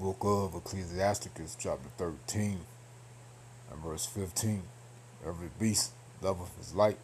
Book of Ecclesiasticus, chapter 13, and verse 15. Every beast loveth his light,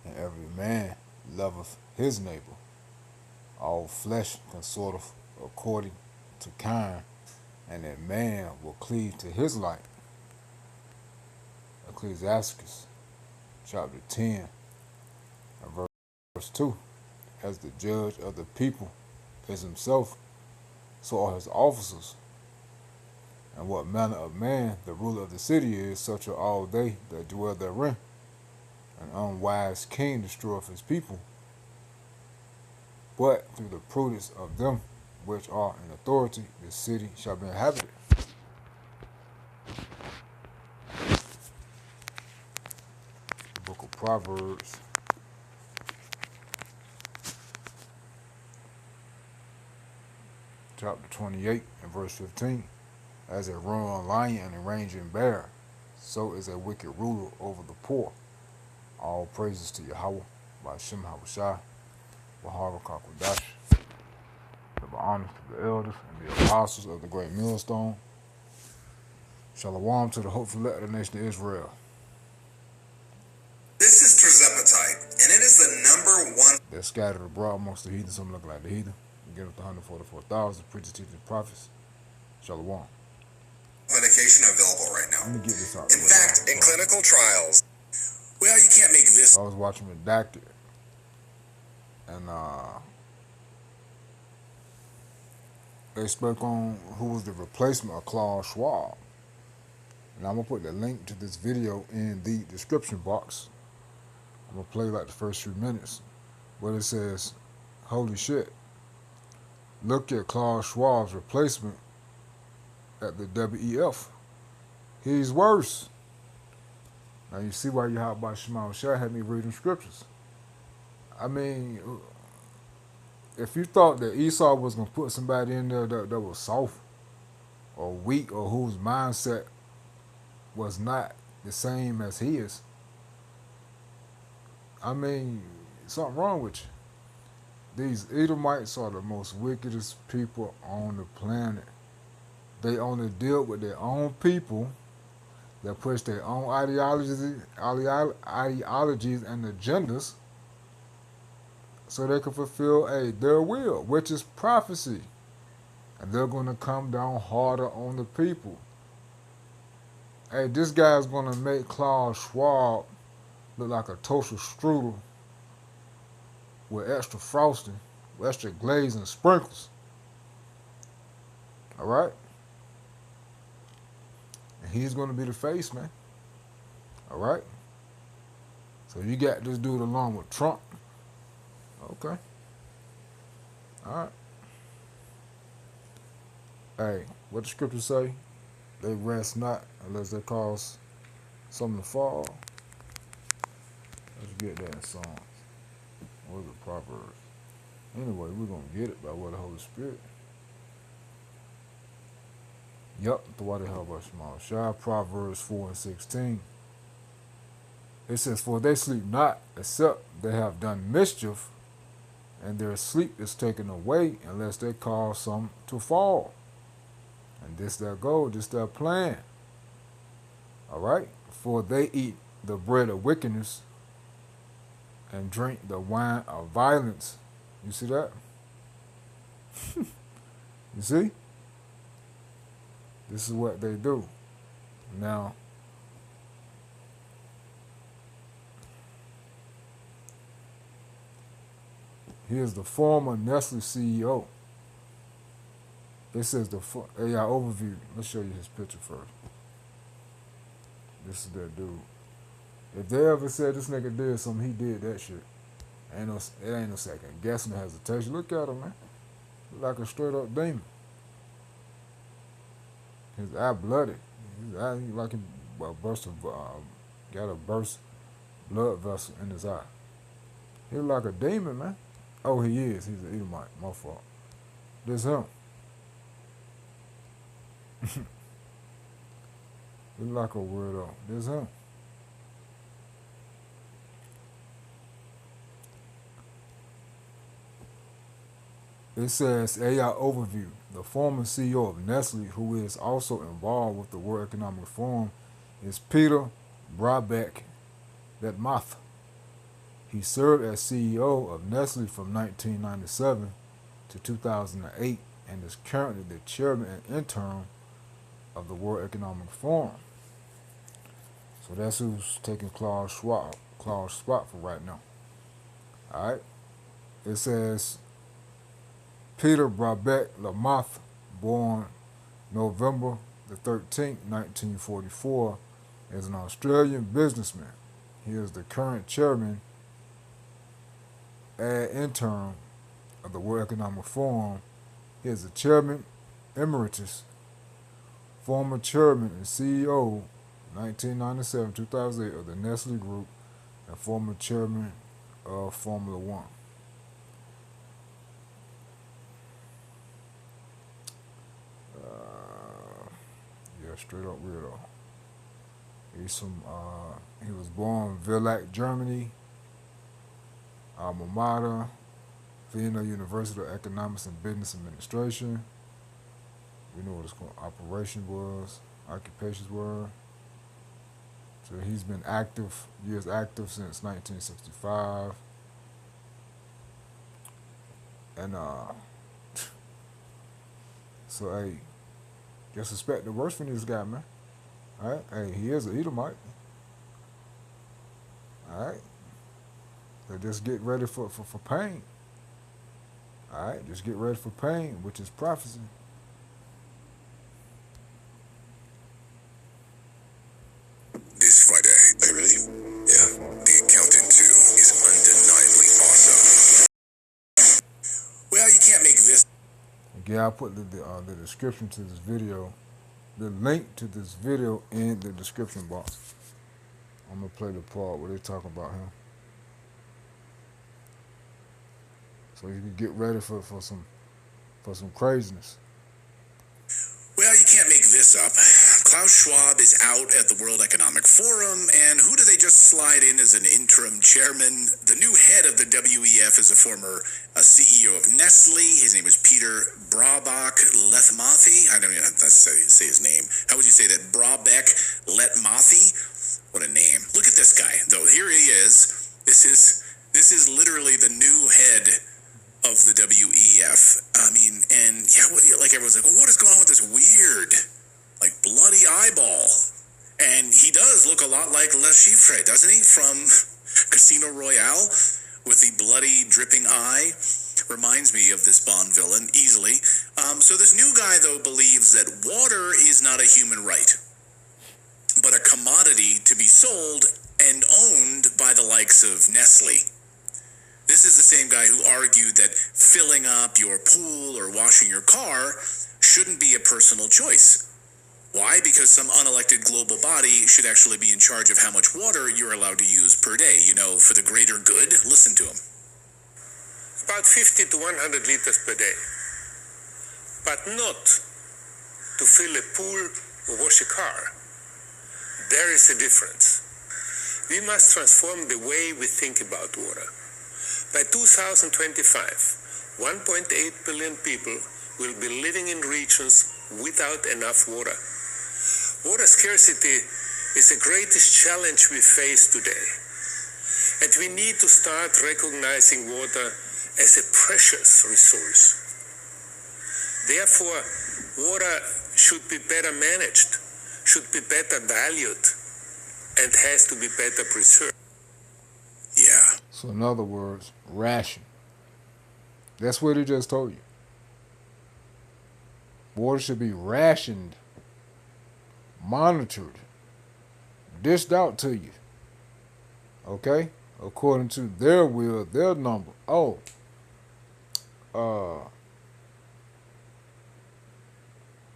and every man loveth his neighbor. All flesh consorteth according to kind, and a man will cleave to his light. Ecclesiasticus, chapter 10, and verse 2. As the judge of the people is himself, so are his officers. And what manner of man the ruler of the city is, such are all they that dwell therein. An unwise king destroyeth his people, but through the prudence of them which are in authority, the city shall be inhabited. The book of Proverbs, chapter 28, and verse 15. As a roaring lion and a raging bear, so is a wicked ruler over the poor. All praises to Yahweh, by Shem Habushai, Wahara Kakwadash. Give honor to the elders and the apostles of the great millstone. Shalom to the hopeful elect of the nation of Israel. This is terzepatite, and it is the number one. They're scattered abroad amongst the heathen, some look like the heathen. We get up to 144,000, preachers, teachers, prophets. Shalom. Medication available right now. Let me get this out. In fact, in clinical trials, well, you can't make this. I was watching Redacted, and they spoke on who was the replacement of Klaus Schwab. And I'm going to put the link to this video in the description box. I'm going to play like the first few minutes. But it says, holy shit, look at Klaus Schwab's replacement at the WEF. He's worse. Now you see why you hot by Shema Shah had me reading scriptures. I mean, if you thought that Esau was going to put somebody in there that was soft or weak or whose mindset was not the same as his, I mean, something wrong with you. These Edomites are the most wickedest people on the planet. They only deal with their own people that push their own ideologies and agendas so they can fulfill their will, which is prophecy. And they're going to come down harder on the people. Hey, this guy's going to make Klaus Schwab look like a toaster strudel with extra frosting, with extra glaze and sprinkles. All right? And he's going to be the face, man. All right? So you got this dude along with Trump. Okay. All right. Hey, what the scriptures say? They rest not unless they cause something to fall. Let's get that in Psalms. What is it, Proverbs? Anyway, we're going to get it by way of the Holy Spirit. Yep, the water held by Shema Shah, Proverbs 4 and 16. It says, for they sleep not, except they have done mischief, and their sleep is taken away unless they cause some to fall. And this their goal, this their plan. All right? For they eat the bread of wickedness and drink the wine of violence. You see that? You see? This is what they do. Now, here's the former Nestle CEO. It says the AI overview. Let's show you his picture first. This is that dude. If they ever said this nigga did something, he did that shit. It ain't no second guessing or hesitation. Look at him, man. Look like a straight up demon. His eye blooded. His eye like he got a burst blood vessel in his eye. He look like a demon, man. Oh, he is. He's an Edomite. My fault. This him. He like a weirdo. This him. It says AI overview. The former CEO of Nestle, who is also involved with the World Economic Forum, is Peter Brabeck Letmathe. He served as CEO of Nestle from 1997 to 2008 and is currently the chairman and interim of the World Economic Forum. So that's who's taking Klaus spot for right now. All right. It says Peter Brabeck Letmathe, born November the 13th, 1944, is an Australian businessman. He is the current chairman ad interim of the World Economic Forum. He is the chairman emeritus, former chairman and CEO 1997-2008 of the Nestle Group, and former chairman of Formula One. Yeah, straight up weirdo. He was born in Villach, Germany, alma mater, Vienna University of Economics and Business Administration. We know what his operation was, occupations were. So he's been years active since 1965. And so hey, just expect the worst from this guy, man. Alright? Hey, he is an Edomite. Alright? So just get ready for pain. Alright? Just get ready for pain, which is prophecy. This Friday, are you ready? Yeah. The Accountant 2 is undeniably awesome. Well, you can't make this. Again, I'll put the description to this video, the link to this video in the description box. I'm going to play the part where they talk about him. So you can get ready for some craziness. Well, you can't make this up. Klaus Schwab is out at the World Economic Forum, and who do they just slide in as an interim chairman? The new head of the WEF is a former CEO of Nestle. His name is Peter Brabeck Letmathe. I don't even know how to say his name. How would you say that? Brabeck Letmathe? What a name. Look at this guy, though. Here he is. This is literally the new head of the WEF. I mean, and yeah, like everyone's like, well, what is going on with this weird, like, bloody eyeball? And he does look a lot like Le Chiffre, doesn't he? From Casino Royale with the bloody dripping eye. Reminds me of this Bond villain easily. So this new guy, though, believes that water is not a human right, but a commodity to be sold and owned by the likes of Nestle. This is the same guy who argued that filling up your pool or washing your car shouldn't be a personal choice. Why? Because some unelected global body should actually be in charge of how much water you're allowed to use per day, for the greater good. Listen to him. About 50 to 100 liters per day. But not to fill a pool or wash a car. There is a difference. We must transform the way we think about water. By 2025, 1.8 billion people will be living in regions without enough water. Water scarcity is the greatest challenge we face today. And we need to start recognizing water as a precious resource. Therefore, water should be better managed, should be better valued, and has to be better preserved. Yeah. So in other words, ration. That's what he just told you. Water should be rationed, monitored, dished out to you. Okay? According to their will, their number. Oh.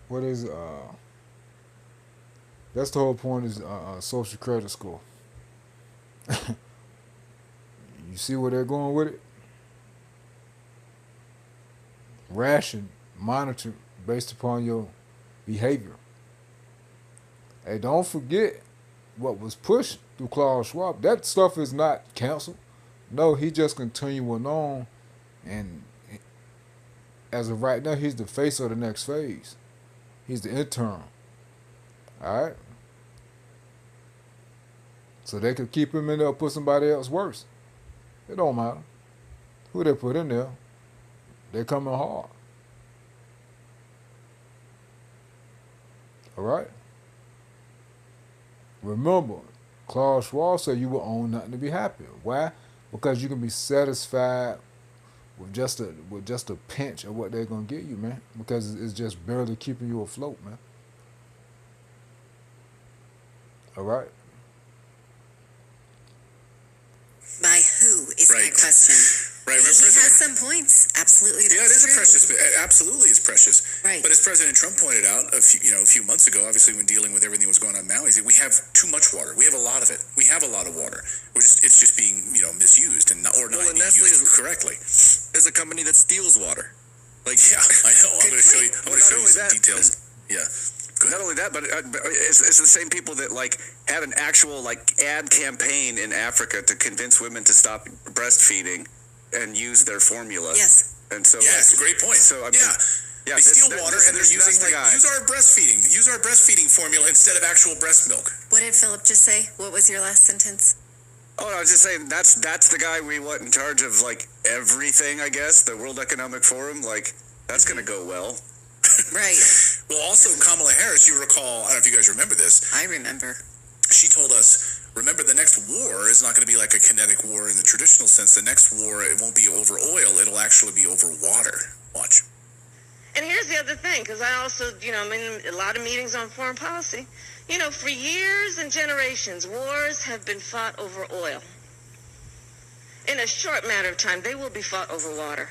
What is that's the whole point is social credit score. You see where they're going with it? Ration, monitor based upon your behavior. Hey, don't forget what was pushed through Klaus Schwab. That stuff is not canceled. No, he just continuing on, and as of right now, he's the face of the next phase. He's the interim. All right. So they could keep him in there or put somebody else worse. It don't matter who they put in there. They're coming hard. All right. Remember, Klaus Schwab said you will own nothing to be happy. Why? Because you can be satisfied with just a pinch of what they're gonna get you, man. Because it's just barely keeping you afloat, man. All right. By who is my Right. question. Right. He has some points. Absolutely. Yeah, it is true. absolutely is precious. Right. But as President Trump pointed out a few months ago, obviously when dealing with everything that was going on in Maui, he said we have too much water. We have a lot of it. We have a lot of water. It's just being misused and not being used correctly. Is a company that steals water. Like yeah, I know. I'm going to show you. I'm going to show you some details. Yeah. Not only that, but it's the same people that like had an actual like ad campaign in Africa to convince women to stop breastfeeding and use their formula. Yes. And so Yeah, it's a great point. So I mean, yeah, they steal water and they're using use our breastfeeding formula instead of actual breast milk. What did Philip just say? What was your last sentence? Oh, I was just saying that's the guy we want in charge of like everything. I guess the World Economic Forum. Like that's going to go well. Right. Well, also Kamala Harris, you recall, I don't know if you guys remember this. I remember. She told us, remember, the next war is not going to be like a kinetic war in the traditional sense. The next war, it won't be over oil. It'll actually be over water. Watch. And here's the other thing, because I also, I'm in a lot of meetings on foreign policy. For years and generations, wars have been fought over oil. In a short matter of time, they will be fought over water.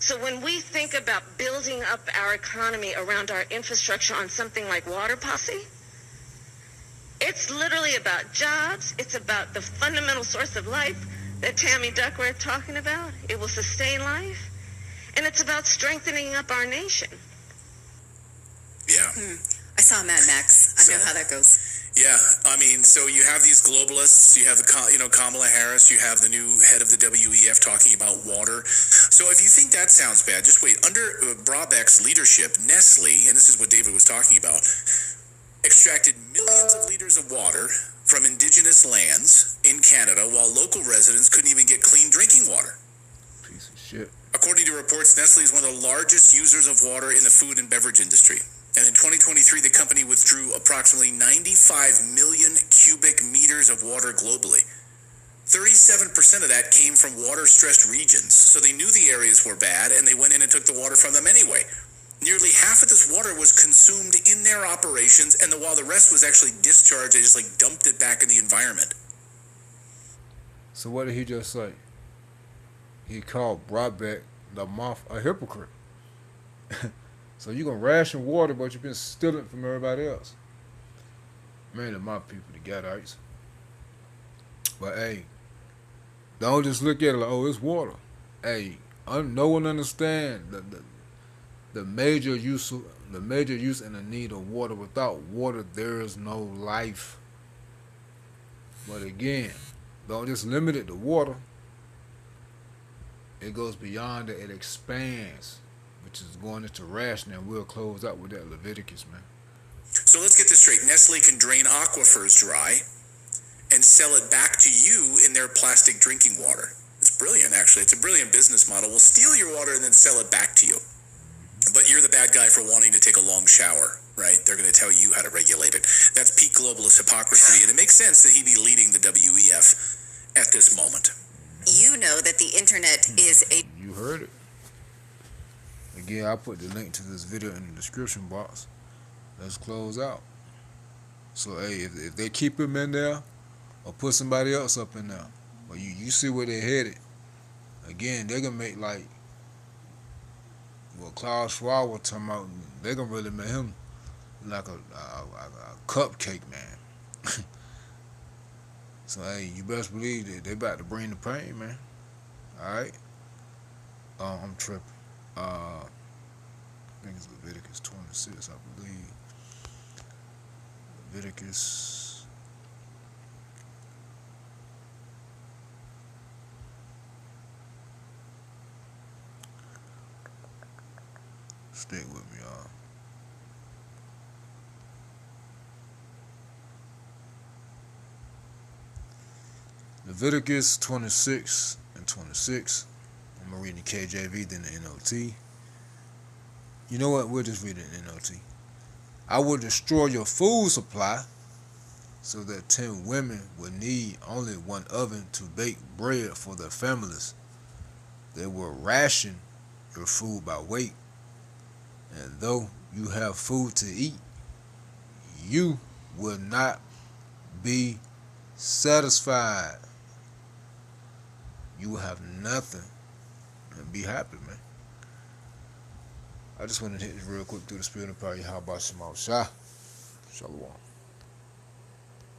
So when we think about building up our economy around our infrastructure on something like water policy, it's literally about jobs. It's about the fundamental source of life that Tammy Duckworth talking about. It will sustain life. And it's about strengthening up our nation. Yeah. I saw Mad Max. I know how that goes. Yeah, I mean, so you have these globalists, you have Kamala Harris, you have the new head of the WEF talking about water. So if you think that sounds bad, just wait. Under Brabeck's leadership, Nestle, and this is what David was talking about, extracted millions of liters of water from indigenous lands in Canada while local residents couldn't even get clean drinking water. Piece of shit. According to reports, Nestle is one of the largest users of water in the food and beverage industry. And in 2023, the company withdrew approximately 95 million cubic meters of water globally. 37% of that came from water-stressed regions. So they knew the areas were bad, and they went in and took the water from them anyway. Nearly half of this water was consumed in their operations, and while the rest was actually discharged, they just dumped it back in the environment. So what did he just say? He called Brabeck the moth a hypocrite. So you gonna ration water, but you've been stealing from everybody else. Man, my people, the Gadites. But hey, don't just look at it like, oh, it's water. Hey, no one understands the major use and the need of water. Without water, there is no life. But again, don't just limit it to water. It goes beyond it. It expands, which is going into rationing. We'll close out with that Leviticus, man. So let's get this straight. Nestle can drain aquifers dry and sell it back to you in their plastic drinking water. It's brilliant, actually. It's a brilliant business model. We'll steal your water and then sell it back to you. But you're the bad guy for wanting to take a long shower, right? They're going to tell you how to regulate it. That's peak globalist hypocrisy, and it makes sense that he'd be leading the WEF at this moment. You know that the internet is a... You heard it. Again, I'll put the link to this video in the description box. Let's close out. So, hey, if they keep him in there or put somebody else up in there, well, you see where they're headed. Again, they're going to make like what Klaus Schwab was talking about. They're going to really make him like a cupcake, man. So, hey, you best believe that they about to bring the pain, man. All right? I'm tripping. I think it's Leviticus 26, I believe. Leviticus. Stick with me, y'all. Leviticus 26 and 26. I'm going to read the KJV, then the NOT. You know what? We'll just read it in NOT. I will destroy your food supply so that 10 women will need only one oven to bake bread for their families. They will ration your food by weight. And though you have food to eat, you will not be satisfied. You will have nothing and be happy, man. I just wanted to hit this real quick through the spirit of power. How about Shema Shah? Shalom.